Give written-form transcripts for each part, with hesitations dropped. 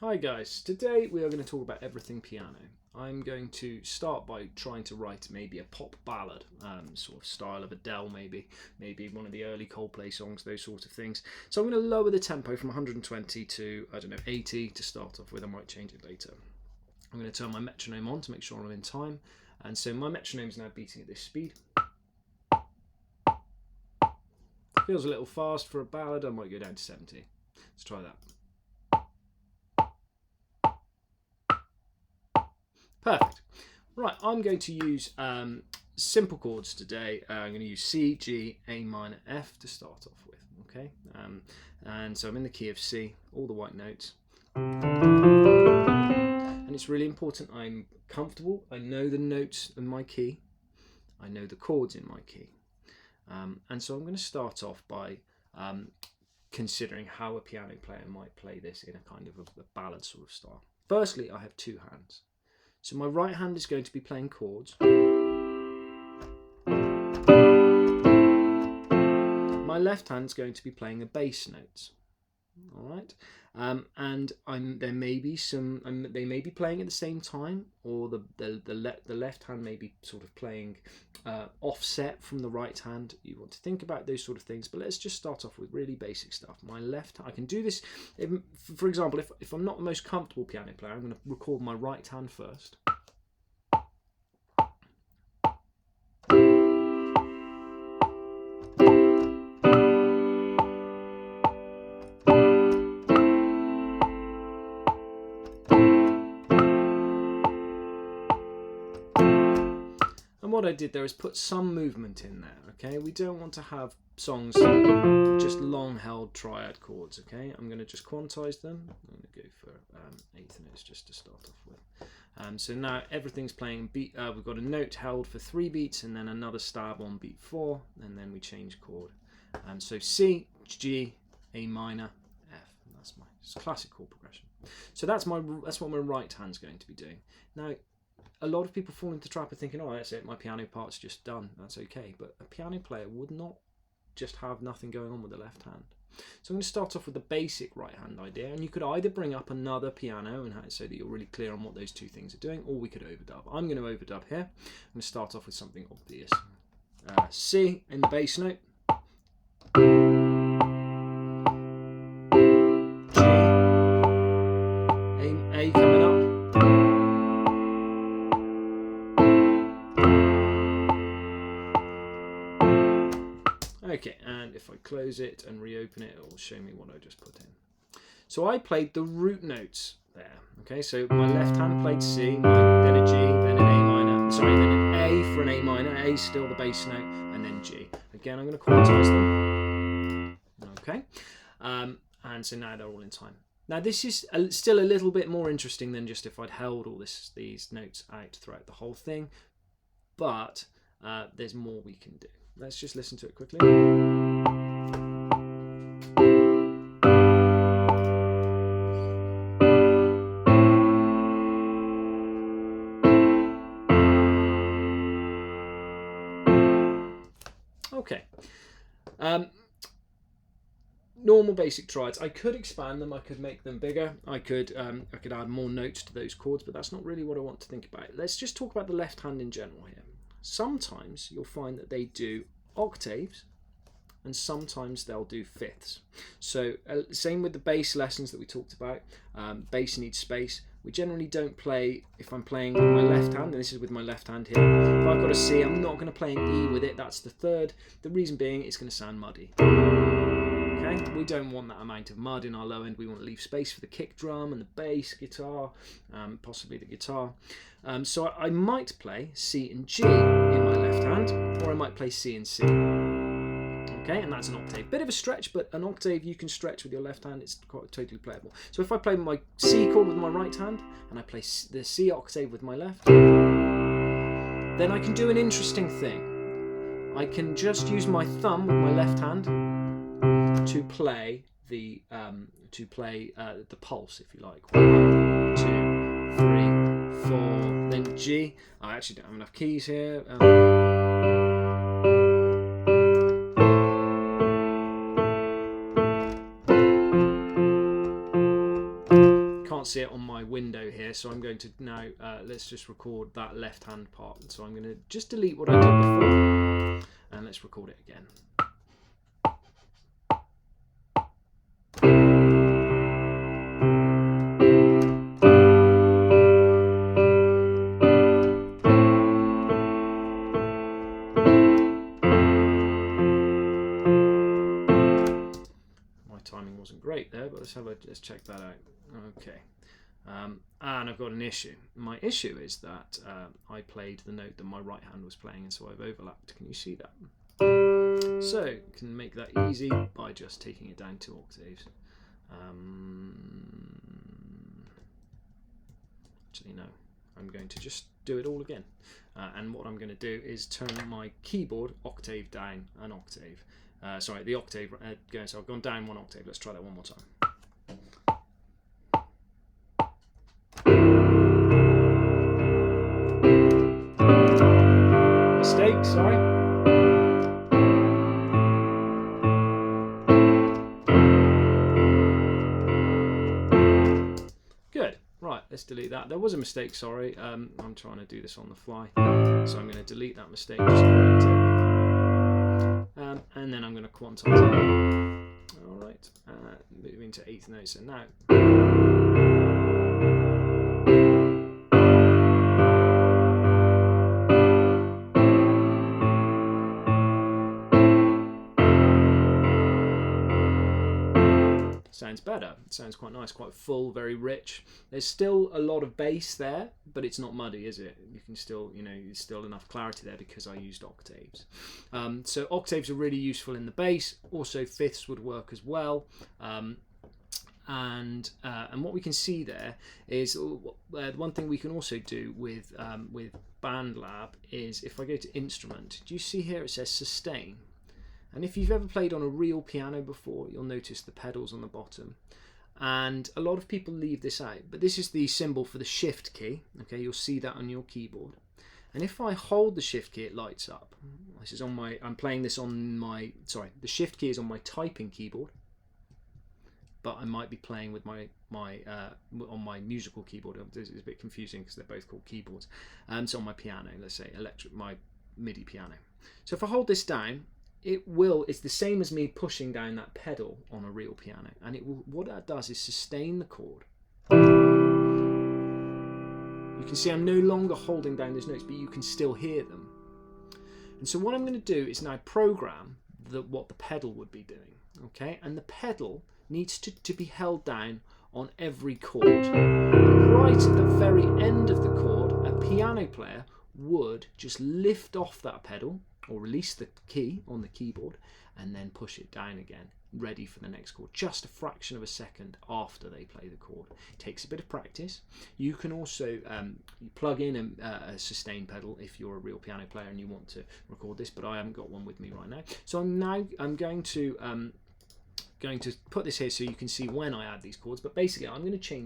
Hi guys, today we are going to talk about everything piano. I'm going to start by trying to write maybe a pop ballad, sort of style of Adele maybe one of the early Coldplay songs, those sort of things. So I'm going to lower the tempo from 120 to, 80 to start off with. I might change it later. I'm going to turn my metronome on to make sure I'm in time. And so my metronome is now beating at this speed. Feels a little fast for a ballad, I might go down to 70. Let's try that. Perfect. Right, I'm going to use simple chords today. I'm going to use C, G, A minor, F to start off with. Okay, and so I'm in the key of C, all the white notes. And it's really important I'm comfortable. I know the notes in my key. I know the chords in my key. And so I'm going to start off by considering how a piano player might play this in a kind of a ballad sort of style. Firstly, I have two hands. So my right hand is going to be playing chords. My left hand is going to be playing the bass notes. All right, and there may be some. They may be playing at the same time, or the left hand may be sort of playing offset from the right hand. You want to think about those sort of things, but let's just start off with really basic stuff. My left, I can do this. For example, if I'm not the most comfortable piano player, I'm going to record my right hand first. And what I did there is put some movement in there, okay? We don't want to have songs just long held triad chords, okay? I'm going to just quantize them. I'm going to go for eighth notes just to start off with. So now everything's playing beat. We've got a note held for 3 beats and then another stab on beat 4, and then we change chord. So C, G, A minor, F. That's my classic chord progression. So that's what my right hand's going to be doing. Now, a lot of people fall into the trap of thinking, oh, that's it, my piano part's just done, that's okay. But a piano player would not just have nothing going on with the left hand. So I'm going to start off with the basic right hand idea, and you could either bring up another piano and so that you're really clear on what those two things are doing, or we could overdub. I'm going to overdub here. I'm going to start off with something obvious. C in the bass note. G. A coming up. Okay, and if I close it and reopen it, it will show me what I just put in. So I played the root notes there. Okay, so my left hand played C, then a G, then an A minor. Sorry, then an A for an A minor. A is still the bass note, and then G. Again, I'm going to quantize them. Okay, and so now they're all in time. Now this is still a little bit more interesting than just if I'd held all these notes out throughout the whole thing, but there's more we can do. Let's just listen to it quickly. Okay. Normal basic triads. I could expand them. I could make them bigger. I could add more notes to those chords, but that's not really what I want to think about. Let's just talk about the left hand in general here. Sometimes you'll find that they do octaves, and sometimes they'll do fifths. So same with the bass lessons that we talked about. Bass needs space. We generally don't play, if I'm playing with my left hand, and this is with my left hand here, if I've got a C, I'm not going to play an E with it, that's the third. The reason being, it's going to sound muddy. Okay? We don't want that amount of mud in our low end. We want to leave space for the kick drum and the bass guitar, possibly the guitar. So I might play C and G in my left hand, or I might play C and C. Okay, and that's an octave. Bit of a stretch, but an octave you can stretch with your left hand. It's quite totally playable. So if I play my C chord with my right hand, and I play the C octave with my left, then I can do an interesting thing. I can just use my thumb with my left hand to play the pulse, if you like. 1, 2, 3, 4. Then G. I actually don't have enough keys here. can't see it on my window here, so I'm going to now, let's just record that left-hand part. So I'm going to just delete what I did before, and let's record it again. Timing wasn't great there, but let's check that out. Okay, and I've got an issue. My issue is that I played the note that my right hand was playing, and so I've overlapped. Can you see that? So you can make that easy by just taking it down 2 octaves. Actually, no. I'm going to just do it all again. And what I'm going to do is turn my keyboard octave down an octave. Sorry, the octave going. So I've gone down 1 octave. Let's try that one more time. Mistake, sorry. Good. Right, let's delete that. There was a mistake, sorry. I'm trying to do this on the fly. So I'm going to delete that mistake, just correct it. And then I'm going to quantize it. Alright, moving to 8th note. So now. Sounds better. It sounds quite nice, quite full, very rich. There's still a lot of bass there, but it's not muddy, is it? You can still, there's still enough clarity there because I used octaves. So octaves are really useful in the bass. Also, fifths would work as well. And what we can see there is one thing we can also do with BandLab is if I go to instrument, do you see here it says sustain? And if you've ever played on a real piano before, you'll notice the pedals on the bottom. And a lot of people leave this out, but this is the symbol for the shift key. Okay, you'll see that on your keyboard. And if I hold the shift key, it lights up. This is on my, I'm playing this on my, sorry, the shift key is on my typing keyboard, but I might be playing with my on my musical keyboard. It's a bit confusing because they're both called keyboards. So on my piano, let's say my MIDI piano. So if I hold this down, it's the same as me pushing down that pedal on a real piano, and what that does is sustain the chord. You can see I'm no longer holding down those notes, but you can still hear them. And so what I'm going to do is now program what the pedal would be doing, okay? And the pedal needs to be held down on every chord. And right at the very end of the chord, a piano player would just lift off that pedal, or release the key on the keyboard and then push it down again, ready for the next chord, just a fraction of a second after they play the chord. It takes a bit of practice. You can also plug in a sustain pedal if you're a real piano player and you want to record this, but I haven't got one with me right now. So I'm going to put this here so you can see when I add these chords, but basically I'm going to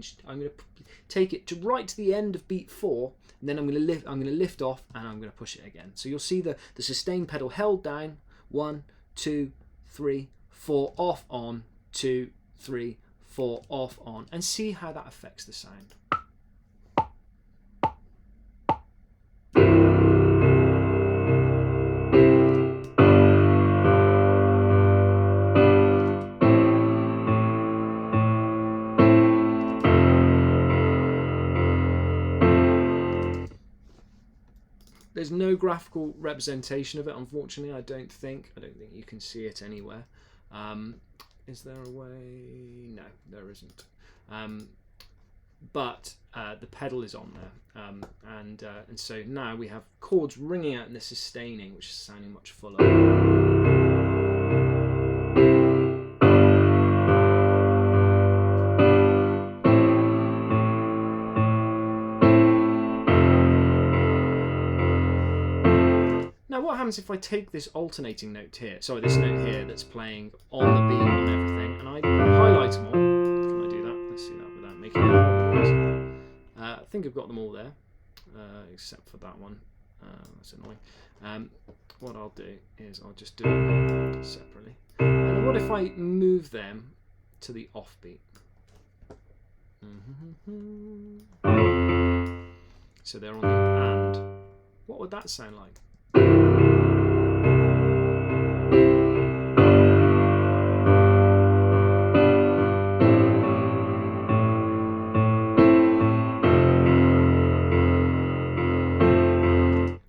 take it right to the end of beat 4, and then I'm going to lift off and I'm going to push it again. So you'll see the sustain pedal held down, 1, 2, 3, 4, off, on, 2, 3, 4, off, on, and see how that affects the sound. There's no graphical representation of it, unfortunately. I don't think you can see it anywhere. Is there a way? No, there isn't. But the pedal is on there, and so now we have chords ringing out and the sustaining, which is sounding much fuller. Now what happens if I take this alternating note here, sorry, this note here that's playing on the beat and everything, and I highlight them all? Can I do that? Let's see that without making noise. I think I've got them all there, except for that one. That's annoying. What I'll do is I'll just do it separately. And what if I move them to the offbeat? So they're on the and. What would that sound like?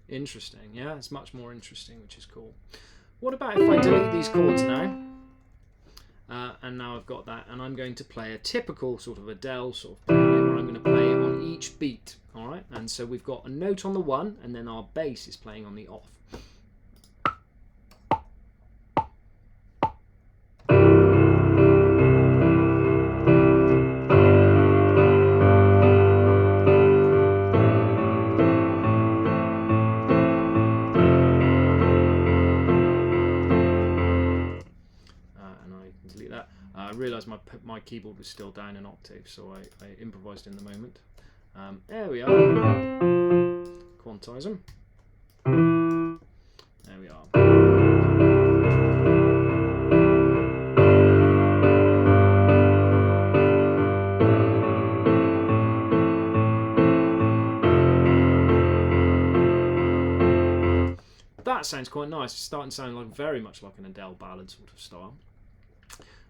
Interesting, yeah, it's much more interesting, which is cool. What about if I delete these chords now? And now I've got that, and I'm going to play a typical sort of Adele sort of piano, where I'm going to play on each beat, all right? And so we've got a note on the one, and then our bass is playing on the off. I realised my keyboard was still down an octave, so I improvised in the moment. There we are. Quantize them. There we are. That sounds quite nice. It's starting to sound like very much like an Adele ballad sort of style.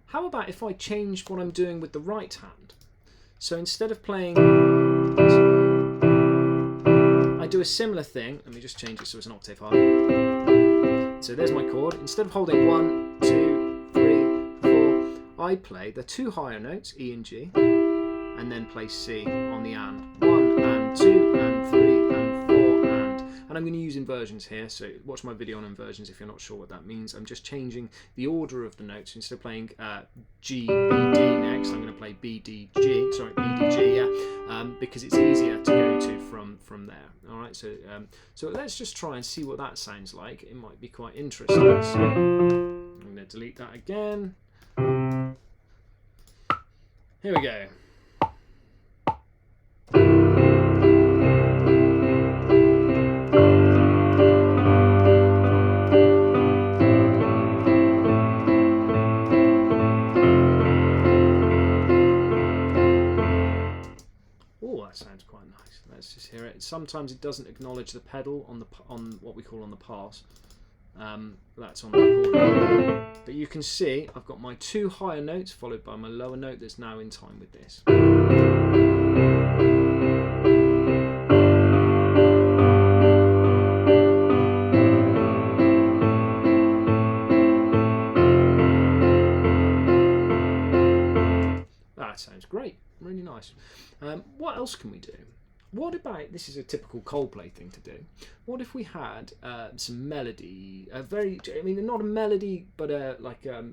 How about if I change what I'm doing with the right hand? So instead of playing, I do a similar thing. Let me just change it so it's an octave higher. So there's my chord. Instead of holding 1, 2, 3, 4, I play the two higher notes, E and G, and then play C on the and. 1 and 2 and 3 and 4 and I'm going to use inversions here, so watch my video on inversions if you're not sure what that means. I'm just changing the order of the notes. Instead of playing G, B, D next, I'm going to play B, D, G, sorry, B, D, G, yeah, because it's easier to go to from there. All right, so let's just try and see what that sounds like. It might be quite interesting. So I'm going to delete that again. Here we go. Sounds quite nice. Let's just hear it. Sometimes it doesn't acknowledge the pedal on what we call on the pass. That's on the recording. But you can see I've got my two higher notes followed by my lower note that's now in time with this. That sounds great. Really nice. What else can we do? What about, this is a typical Coldplay thing to do, what if we had some melody, not a melody, but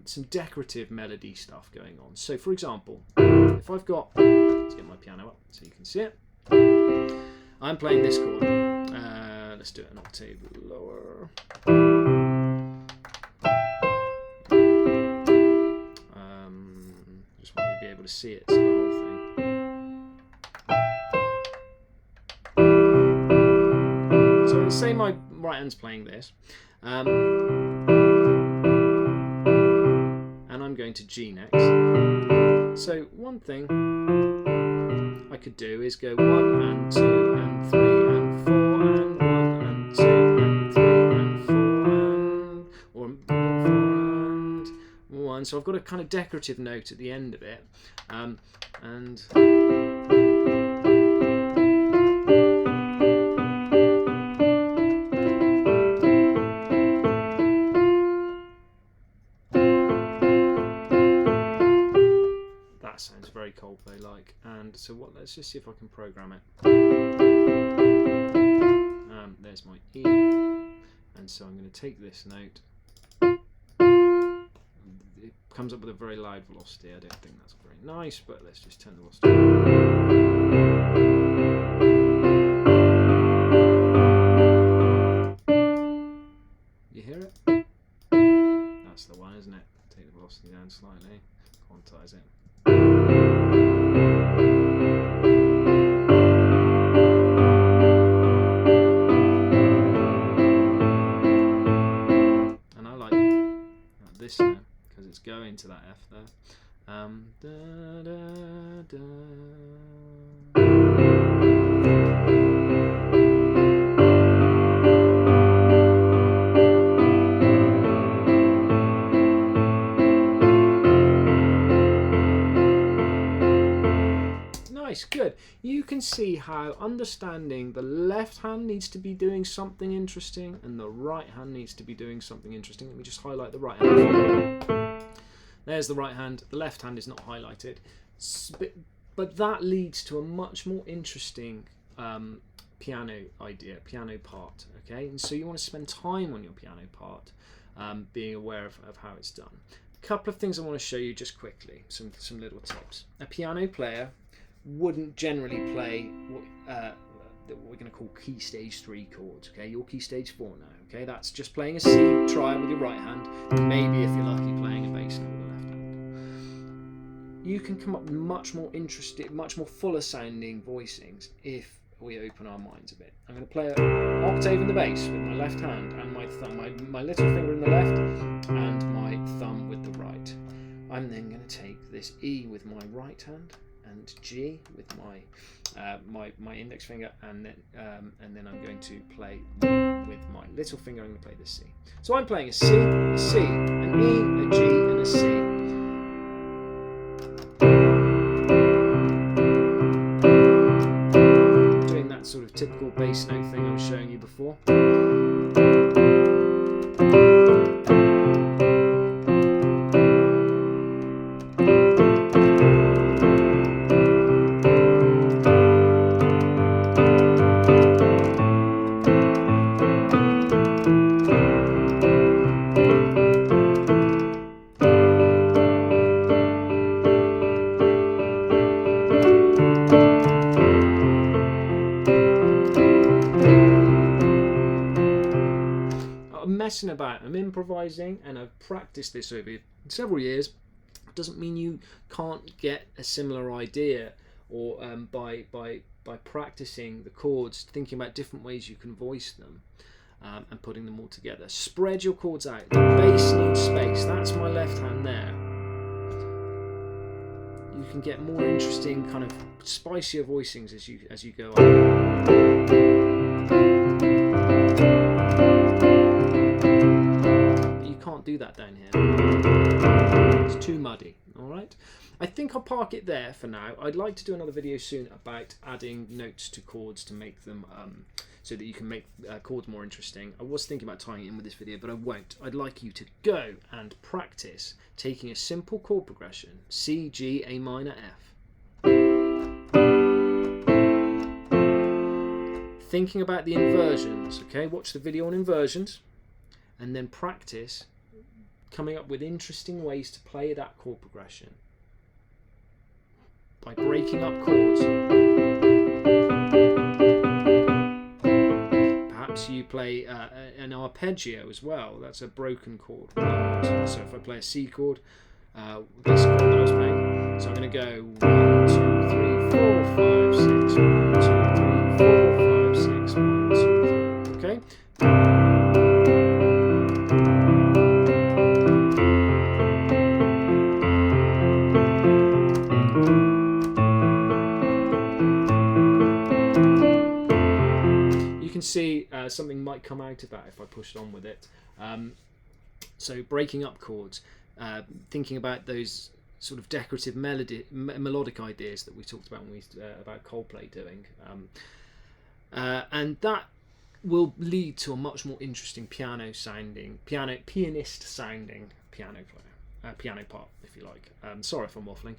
some decorative melody stuff going on. So for example, if I've got, let's get my piano up so you can see it. I'm playing this chord. Let's do it an octave lower. Just want you to be able to see it, so the whole thing. So say my right hand's playing this, and I'm going to G next. So one thing I could do is go 1 and 2 and 3 and 4 and 1 and 2 and 3 and 4 and, or 4 and 1. So I've got a kind of decorative note at the end of it, and sounds very Coldplay-like. And so let's just see if I can program it. There's my E, and so I'm going to take this note. It comes up with a very loud velocity. I don't think that's very nice, but let's just turn the velocity. You hear it? That's the one, isn't it? Take the velocity down slightly, quantize it. And I like this now because it's going to that F there. Da, da, da. nice, good. You can see how understanding the left hand needs to be doing something interesting and the right hand needs to be doing something interesting. Let me just highlight the right hand. There's the right hand. The left hand is not highlighted. But that leads to a much more interesting piano idea, piano part. Okay, and so you want to spend time on your piano part, being aware of how it's done. A couple of things I want to show you just quickly, some little tips. A piano player wouldn't generally play what we're going to call key stage 3 chords. Okay, you're key stage 4 now. Okay, that's just playing a C. Try it with your right hand. Maybe if you're lucky, playing a bass note with the left hand. You can come up with much more interesting, much more fuller sounding voicings if we open our minds a bit. I'm going to play an octave in the bass with my left hand and my thumb, my little finger in the left and my thumb with the right. I'm then going to take this E with my right hand and G with my index finger, and then I'm going to play with my little finger. I'm going to play the C. So I'm playing a C, an E, a G, and a C. Doing that sort of typical bass note thing I was showing you before. Messing about, I'm improvising, and I've practiced this over several years. Doesn't mean you can't get a similar idea, or by practicing the chords, thinking about different ways you can voice them, and putting them all together. Spread your chords out. The bass needs space. That's my left hand there. You can get more interesting, kind of spicier voicings as you go on. Can't do that down here. It's too muddy. All right, I think I'll park it there for now. I'd like to do another video soon about adding notes to chords to make them so that you can make chords more interesting. I was thinking about tying it in with this video, but I won't. I'd like you to go and practice taking a simple chord progression: C, G, A minor, F. Thinking about the inversions. Okay, watch the video on inversions, and then practice coming up with interesting ways to play that chord progression by breaking up chords. Perhaps you play an arpeggio as well. That's a broken chord. So if I play a C chord, this chord that I was playing, so I'm going to go 1, 2, 3, 4, 5, 6, 1, 2, 3, 4, 5, 6, 1, 2, 3. Okay. See something might come out of that if I pushed on with it. So breaking up chords, thinking about those sort of decorative melodic ideas that we talked about when we about Coldplay doing, and that will lead to a much more interesting pianist sounding piano player, piano part, if you like. Sorry if I'm waffling.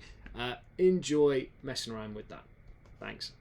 Enjoy messing around with that. Thanks.